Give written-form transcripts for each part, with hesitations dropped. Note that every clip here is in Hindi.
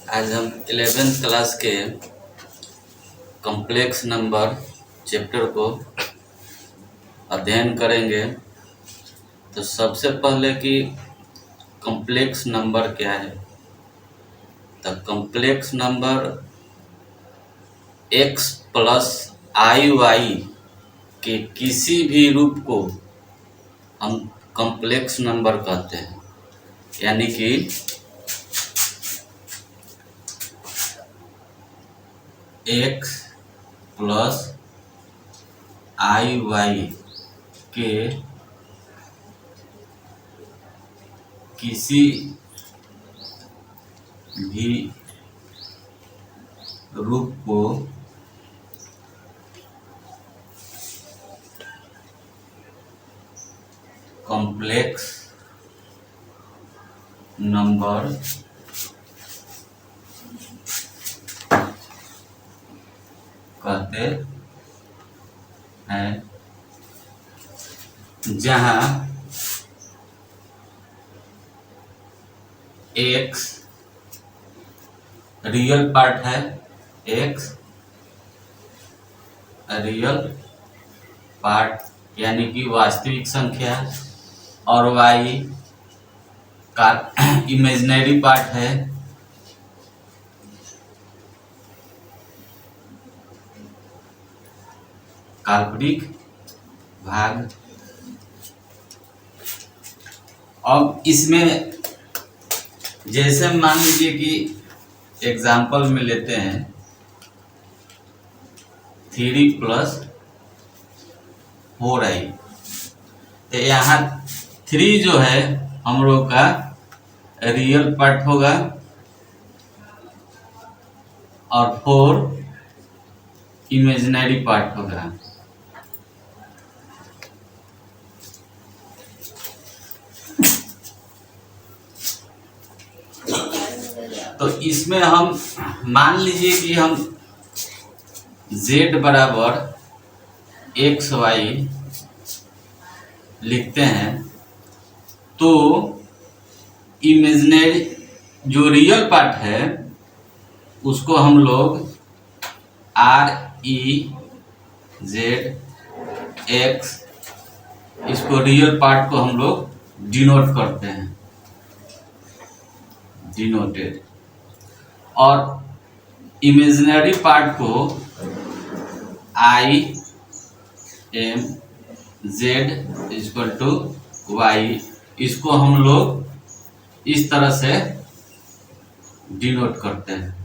आज हम 11th क्लास के कॉम्प्लेक्स नंबर चैप्टर को अध्ययन करेंगे। तो सबसे पहले कि कॉम्प्लेक्स नंबर क्या है। तो कॉम्प्लेक्स नंबर x प्लस आई वाई के किसी भी रूप को हम कॉम्प्लेक्स नंबर कहते हैं। यानी कि x प्लस आई वाई के किसी भी रूप को कॉम्प्लेक्स नंबर कहते हैं, जहां x रियल पार्ट है, x रियल पार्ट यानी कि वास्तविक संख्या, और y का इमेजिनरी पार्ट है। काल्पनिक भाग। अब इसमें जैसे मान लीजिए कि एग्जाम्पल में लेते हैं 3 प्लस 4i। तो यहाँ 3 जो है हम लोग का रियल पार्ट होगा और 4 इमेजिनरी पार्ट होगा। तो इसमें हम मान लीजिए कि हम z बराबर एक्स वाई लिखते हैं, तो इमेजिनरी जो रियल पार्ट है उसको हम लोग REZX, इसको रियल पार्ट को हम लोग डिनोट करते हैं, डिनोटेड, और इमेजिनरी पार्ट को IMZ इक्वल टू वाई, इसको हम लोग इस तरह से डिनोट करते हैं।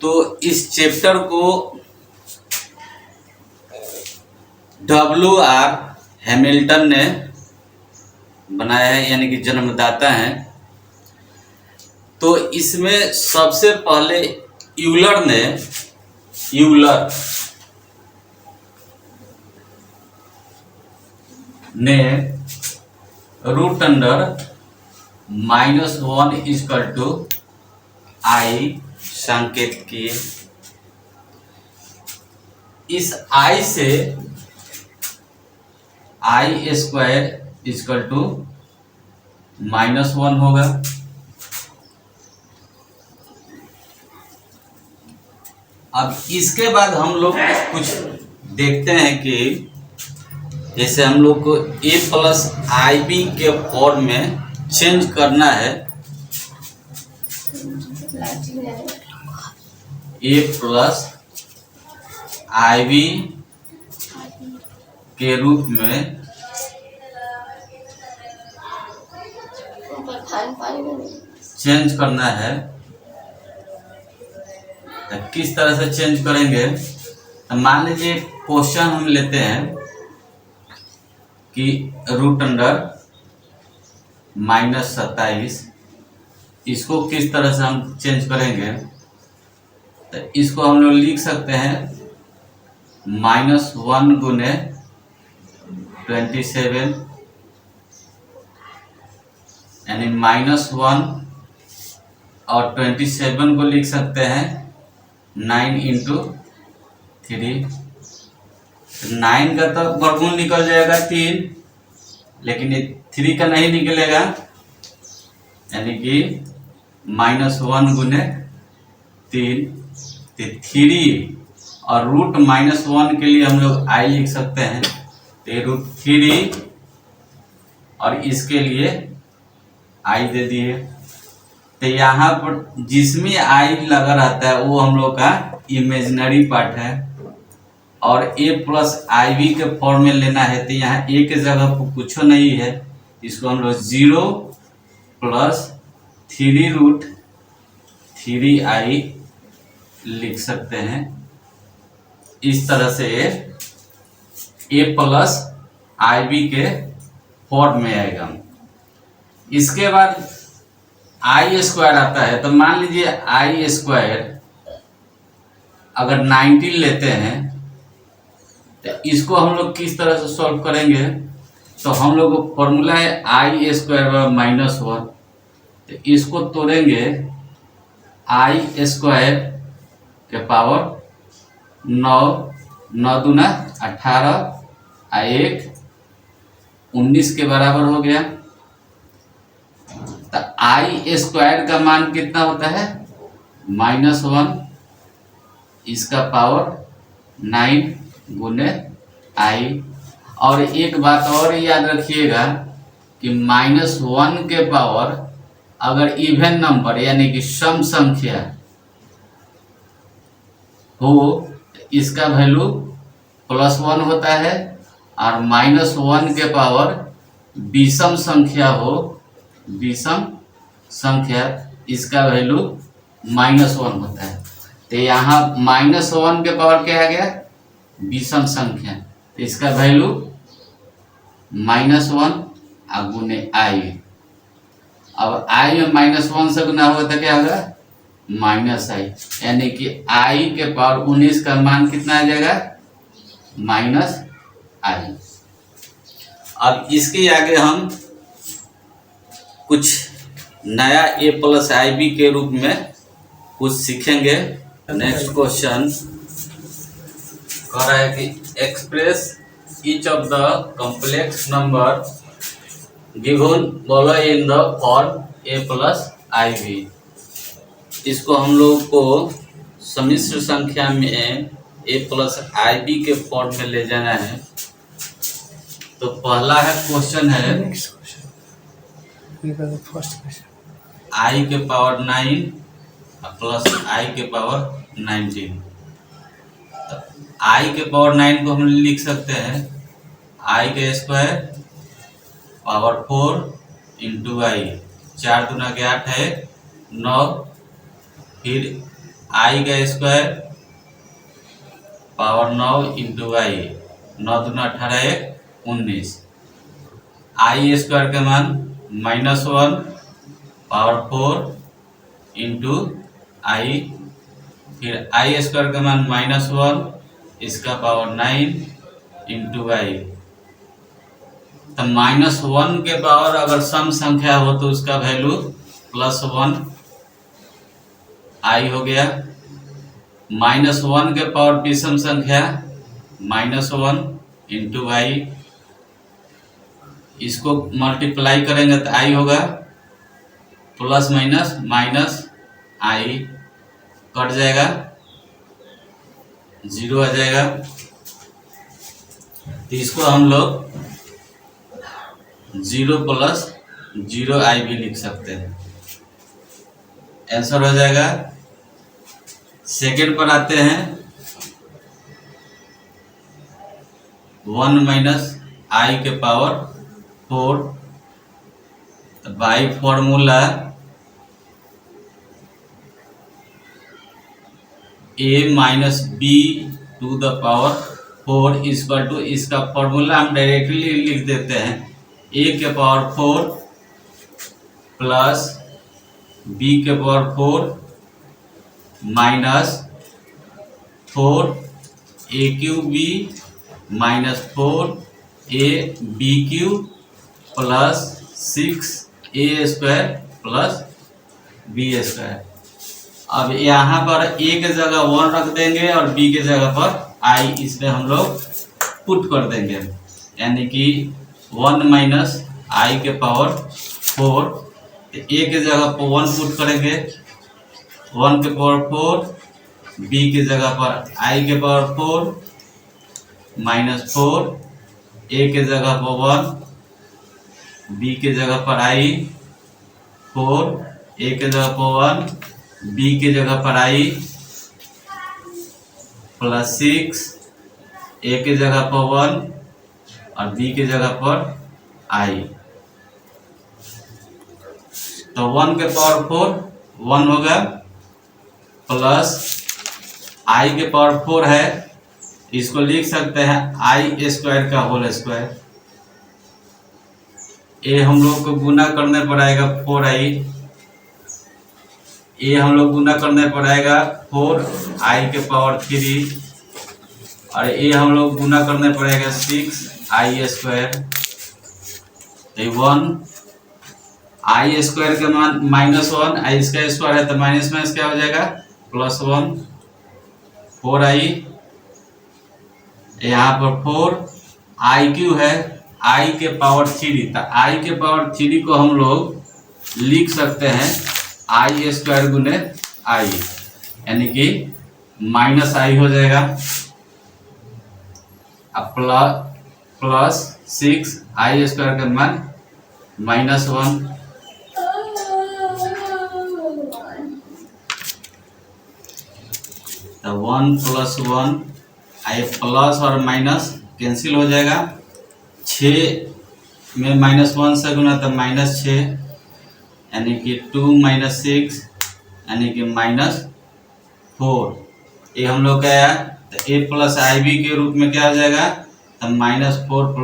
तो इस चैप्टर को WR हैमिल्टन ने बनाया है, यानी कि जन्मदाता हैं। तो इसमें सबसे पहले यूलर ने रूट अंडर -1 इक्वल टू आई संकेत किए। इस आई से आई स्क्वायर इक्वल टू -1 होगा। अब इसके बाद हम लोग कुछ देखते हैं कि जैसे हम लोग को a प्लस आई बी के फॉर्म में चेंज करना है। a प्लस आई बी के रूप में चेंज करना है। तो किस तरह से चेंज करेंगे? तो मान लीजिए क्वेश्चन हम लेते हैं कि रूट अंडर -27, इसको किस तरह से हम चेंज करेंगे? तो इसको हम लोग लिख सकते हैं -1 गुने 27, यानी -1 और 27 को लिख सकते हैं 9 इंटू 3। 9 का तो वर्गमूल निकल जाएगा 3, लेकिन ये 3 का नहीं निकलेगा। यानी कि -1 गुने 3 तो 3 और √-1 के लिए हम लोग i लिख सकते हैं, तो √3 और इसके लिए i दे दिए। तो यहाँ पर जिसमें i लगा रहता है वो हम लोग का इमेजिनरी पार्ट है, और a प्लस IB के फॉर्म में लेना है तो यहाँ a के जगह पर कुछ नहीं है, इसको हम लोग 0 + 3√3i लिख सकते हैं। इस तरह से a प्लस IB के फॉर्म में आएगा। इसके बाद i² आता है, तो मान लीजिए i² अगर 19 लेते हैं तो इसको हम लोग किस तरह से सॉल्व करेंगे, तो हम लोग को फॉर्मूला है i² -1, तो इसको तोड़ेंगे i² के पावर 9, 9 दूना 18, 1 19 के बराबर हो गया। तो i² का मान कितना होता है -1, इसका पावर 9 गुने i। और एक बात और याद रखिएगा कि -1 के पावर अगर इवन नंबर यानी कि सम संख्या हो इसका वैल्यू +1 होता है, और -1 के पावर विषम संख्या हो, विषम संख्या, इसका वैल्यू -1 होता है। तो यहाँ -1 के पावर क्या आ गया, विषम संख्या, तो इसका वैल्यू -1 गुने i। अब i में -1 से गुना होगा तो क्या होगा -i, यानी कि i के पावर 19 का मान कितना आ जाएगा -i। अब इसके आगे हम कुछ नया a + IB के रूप में कुछ सीखेंगे। नेक्स्ट क्वेश्चन कह रहा है कि express each of the complex number given below in the form a + IB। इसको हम लोग को सम्मिश्र संख्या में a + IB के फॉर्म में ले जाना है। तो पहला है क्वेश्चन है i के पावर 9 प्लस i के पावर 19। तो i के पावर 9 को हम लिख सकते हैं i² पावर 4 इंटू i, 4 दूना 8 है 9, फिर i² पावर 9 इंटू i, 9 दूना 18 है 19। i² का मान -1 पावर 4 इंटू i, फिर i² का मान -1, इसका पावर 9 इंटू i। तो -1 के पावर अगर सम संख्या हो तो उसका वैल्यू +1 i हो गया। -1 के पावर विषम संख्या -1 इंटू i, इसको मल्टीप्लाई करेंगे तो i होगा प्लस माइनस i कट जाएगा, 0 आ जाएगा। तो इसको हम लोग 0 + 0i भी लिख सकते हैं, आंसर हो जाएगा। सेकेंड पर आते हैं 1 - i के पावर 4। तो by formula a - b to the power 4 equal to, इसका फॉर्मूला हम डायरेक्टली लिख देते हैं a के पावर 4 प्लस b के power 4 minus 4a³ minus 4ab³ plus 6a² plus b²। अब यहाँ पर a के जगह 1 रख देंगे और b के जगह पर i, इसमें हम लोग पुट कर देंगे, यानी कि 1 - i के पावर 4 तो ए के जगह पर 1 पुट करेंगे, 1 के पावर 4, बी की जगह पर आई के पावर 4 -4, ए के जगह पर 1, बी के जगह पर आई 4, ए के जगह पर 1, बी के जगह पर आई +6, ए के जगह पर 1 और बी के जगह पर आई। तो 1 के पावर 4 1 होगा, प्लस आई के पावर 4 है, इसको लिख सकते हैं आई स्क्वायर का होल स्क्वायर। ए हम लोग को गुना करने पर आएगा 4i, ए हम लोग गुना करने पर आएगा 4i के पावर 3 और ए हम लोग गुना करने पर आएगा 6i स्क्वायर। 1 आई स्क्वायर के मान -1, आई इसका स्क्वायर है तो माइनस माइनस क्या हो जाएगा +1, 4i, यहाँ पर 4 आई क्यू है, आई के पावर 3, तो आई के पावर 3 को हम लोग लिख सकते हैं आई स्क्वायर गुने आई, यानी कि -i हो जाएगा। अब प्लस 6i स्क्वायर का मान -1, तो 1 + 1 आई प्लस और माइनस कैंसिल हो जाएगा। 6 में -1 से गुना तो -6, यानी कि 2 - 6 यानी कि -4। ये हम लोग का है तो a + IB के रूप में क्या हो जाएगा, तो -4 +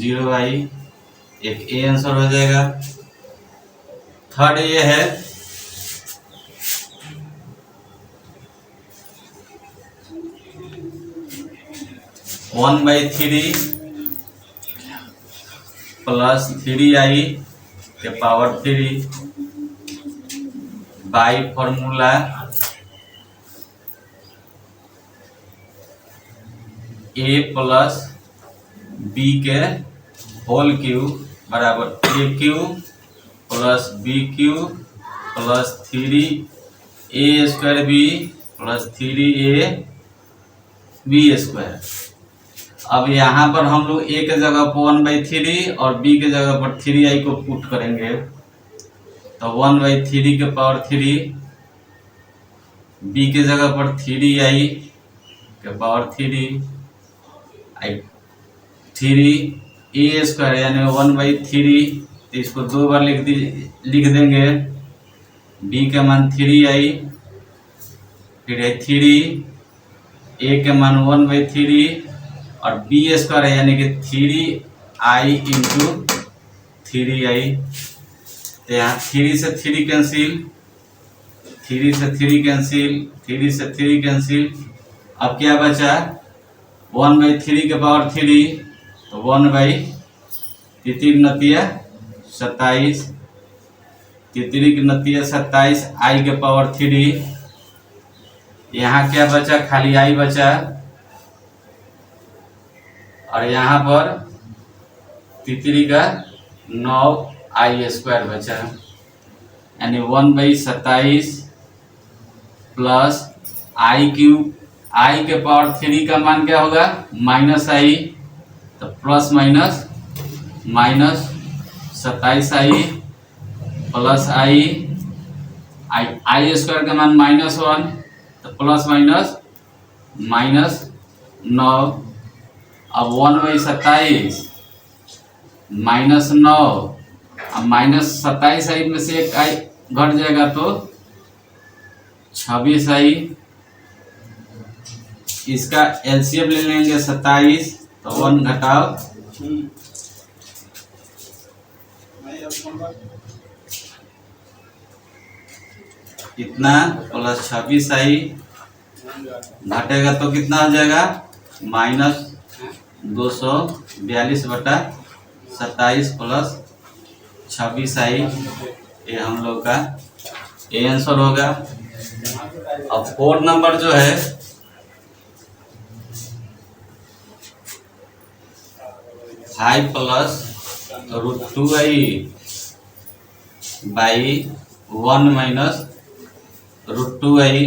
0i, एक ए आंसर हो जाएगा। थर्ड ये है 1/3 + 3i के power 3 by formula a + b के होल क्यूब बराबर a³ + b³ + 3a² b + 3ab²। अब यहाँ पर हम लोग a के जगह पर 1/3 और b के जगह पर 3i को पुट करेंगे, तो 1/3 के पावर 3, b के जगह पर 3i के पावर 3, 3a² यानी 1/3, तो इसको 2 बार लिख देंगे। b का मान 3i, फिर है 3, a के मान 1/3 और b² है यानी कि 3i × 3i, तो यहाँ 3 से 3 कैंसिल, 3 से 3 कैंसिल, 3 से 3 कैंसिल। अब क्या बचा 1/3 के पावर 3, तो 1/3 27, 27 i के पावर 3। यहाँ क्या बचा, खाली i बचा और यहाँ पर 3 का 9i² बचा, यानी 1/27 प्लस i³ i के पावर 3 का मान क्या होगा -i, तो plus minus -27i plus i² का मान -1, तो प्लस माइनस -9। अब 1/27 -9, अब -27i में से एक i घट जाएगा तो 26i, इसका एलसीएम ले लेंगे 27, तो 1 घटाओ कितना +26i घटेगा तो कितना हो जाएगा -242/27 + 26i, ये हम लोग का ये आंसर होगा। अब 4 नंबर जो है 5 + √2i बाई 1 माइनस √2i।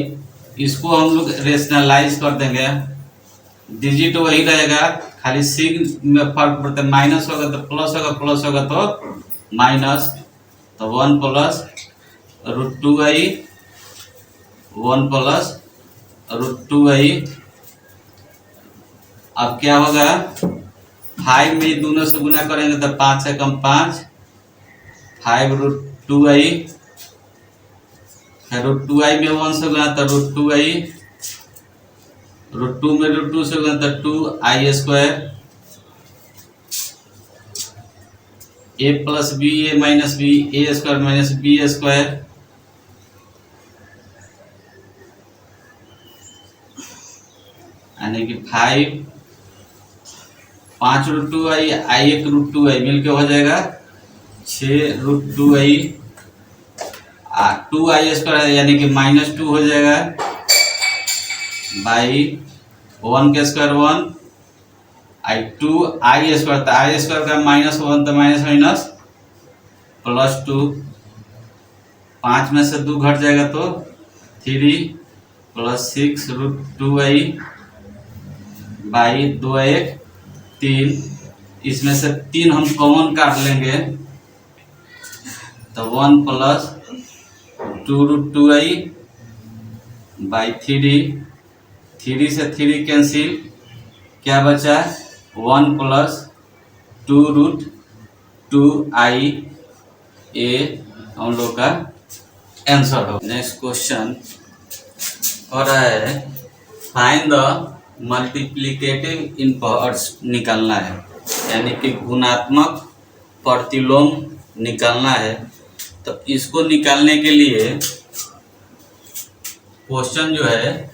इसको हम लोग रेशनलाइज कर देंगे, डिजिट वही रहेगा, खाली सिग्न में फर्क पड़ता है, माइनस होगा तो प्लस होगा, प्लस होगा तो माइनस, तो 1 प्लस √2i, 1 प्लस √2i। अब क्या होगा, 5 में दोनों से गुना करेंगे तो 5 से कम 5, 5 √2i, √2i में 1 से गुना तो √2i, √2 में √2 से गुना तो 2i², a plus B a minus B a² minus b², यानी कि 5 √2i, i1 √2i मिलके हो जाएगा 6 √2i, 2i² यानी कि -2 हो जाएगा, बाई 1 के स्क्वायर 1, 2i² तो i² का -1 तो माइनस +2, 5 में से 2 घट जाएगा तो 3 प्लस 6 √2i बाई 2 3, इसमें से 3 हम कॉमन काट लेंगे तो 1 प्लस 2 √2i बाई 3 से 3 कैंसिल, क्या बचा 1 प्लस 2 √2i, ए हम लोग का आंसर हो। नेक्स्ट क्वेश्चन हो रहा है, फाइंड द मल्टीप्लिकेटिव इनवर्स निकालना है, यानी कि गुणात्मक प्रतिलोम निकालना है। तो इसको निकालने के लिए क्वेश्चन जो है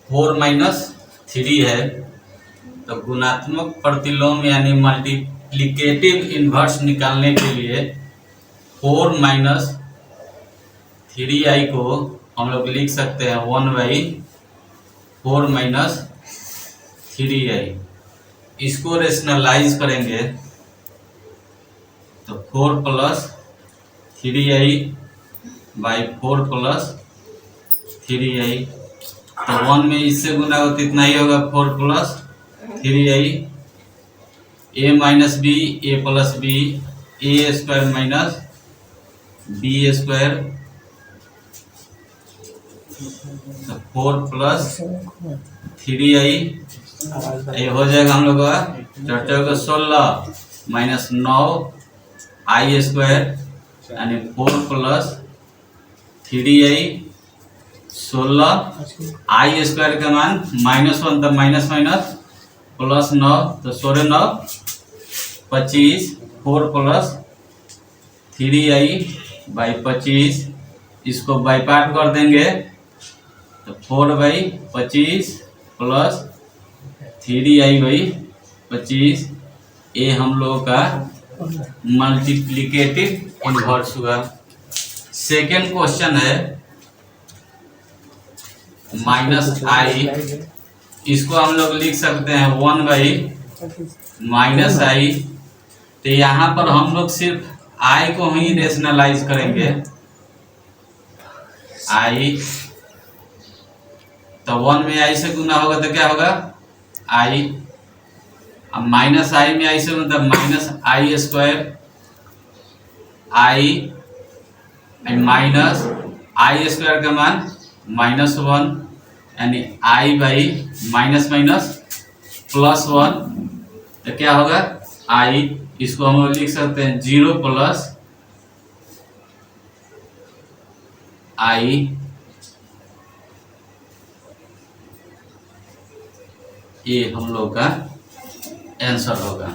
4 - 3 है, तो गुणात्मक प्रतिलोम यानी मल्टीप्लिकेटिव इनवर्स निकालने के लिए 4 - 3i को हम लोग लिख सकते हैं 1/4 - 3i। इसको रेशनलाइज करेंगे तो 4 plus 3i by 4 plus 3i, तो 1 में इससे गुना हो तो इतना ही होगा 4 plus 3i, a minus B a plus B a² minus b², 4 plus 3i, ये हो जाएगा हम लोग का 16 माइनस 9i² यानी 4 प्लस 3i 16, i² का मान -1 तो माइनस प्लस 9 तो 16 9 25, 4 प्लस 3i बाई 25, इसको बाई पार्ट कर देंगे तो 4/25 प्लस 3i/25, ये हम लोगों का मल्टीप्लिकेटिव इनवर्स हुआ। सेकेंड क्वेश्चन है -i, इसको हम लोग लिख सकते हैं 1/-i, तो यहाँ पर हम लोग सिर्फ i को ही रेशनलाइज करेंगे, i तो 1 में i से गुना होगा तो क्या होगा i, अब -i में i से मतलब -i² i माइनस i² का मान -1 यानी i/- +1, तो क्या होगा i, इसको हम लोग लिख सकते हैं 0 प्लस i, ये हम लोग का आंसर होगा।